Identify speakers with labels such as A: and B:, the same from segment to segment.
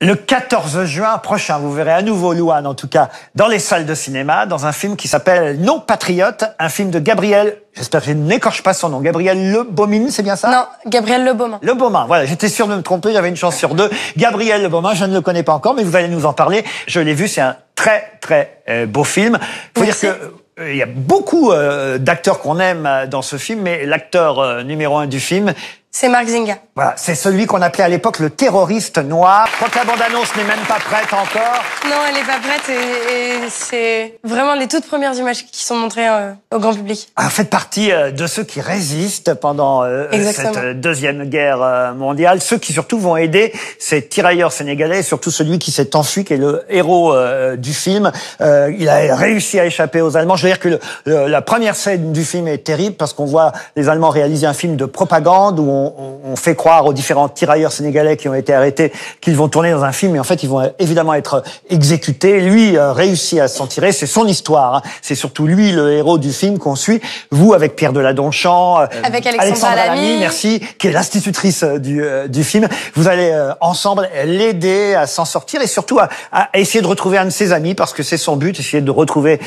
A: Le 14 juin prochain, vous verrez à nouveau Louane, en tout cas, dans les salles de cinéma, dans un film qui s'appelle Non Patriote, un film de Gabriel, j'espère que je n'écorche pas son nom, Gabriel Le Beaumin, c'est bien ça?
B: Non, Gabriel Le Beaumin.
A: Le Beaumin, voilà, j'étais sûr de me tromper, j'avais une chance sur deux. Gabriel Le Beaumin, je ne le connais pas encore, mais vous allez nous en parler. Je l'ai vu, c'est un très beau film. Faut dire que il y a beaucoup d'acteurs qu'on aime dans ce film, mais l'acteur numéro 1 du film,
B: c'est Marc Zinga.
A: Voilà, c'est celui qu'on appelait à l'époque le terroriste noir. Je crois que la bande-annonce n'est même pas prête encore.
B: Non, elle n'est pas prête et c'est vraiment les toutes premières images qui sont montrées au grand public.
A: Alors, faites partie de ceux qui résistent pendant cette deuxième guerre mondiale. Ceux qui surtout vont aider ces tirailleurs sénégalais, surtout celui qui s'est enfui, qui est le héros du film. Il a réussi à échapper aux Allemands. Je veux dire que la première scène du film est terrible parce qu'on voit les Allemands réaliser un film de propagande où on fait croire aux différents tirailleurs sénégalais qui ont été arrêtés qu'ils vont tourner dans un film, et en fait ils vont évidemment être exécutés. Lui réussit à s'en tirer, c'est son histoire, hein. C'est surtout lui le héros du film qu'on suit. Vous avec Pierre Deladonchamp,
B: avec Alexandra Lamy,
A: merci, qui est l'institutrice du film. Vous allez ensemble l'aider à s'en sortir et surtout à essayer de retrouver un de ses amis, parce que c'est son but, essayer de retrouver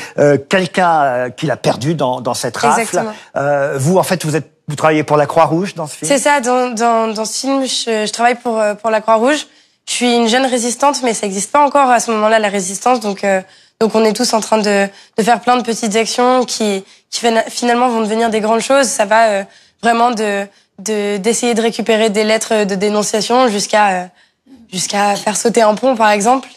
A: quelqu'un qu'il a perdu dans cette rafle. Vous en fait vous travaillez pour la Croix-Rouge dans ce film?
B: C'est ça, dans ce film, je travaille pour la Croix-Rouge. Je suis une jeune résistante, mais ça n'existe pas encore à ce moment-là, la résistance. Donc on est tous en train de faire plein de petites actions qui finalement vont devenir des grandes choses. Ça va vraiment d'essayer de récupérer des lettres de dénonciation jusqu'à faire sauter un pont, par exemple.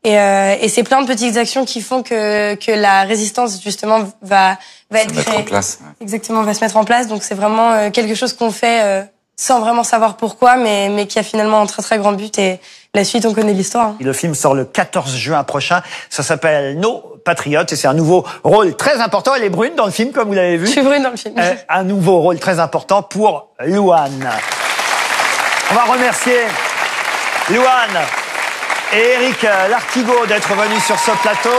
B: Et c'est plein de petites actions qui font que la résistance, justement, va être
C: mettre en place.
B: Exactement, va se mettre en place. Donc c'est vraiment quelque chose qu'on fait sans vraiment savoir pourquoi, mais qui a finalement un très grand but. Et la suite, on connaît l'histoire. Hein.
A: Le film sort le 14 juin prochain. Ça s'appelle Nos Patriotes et c'est un nouveau rôle très important. Elle est brune dans le film, comme vous l'avez vu.
B: Je suis brune dans le film.
A: Un nouveau rôle très important pour Louane. On va remercier Louane et Éric Lartigot d'être venus sur ce plateau.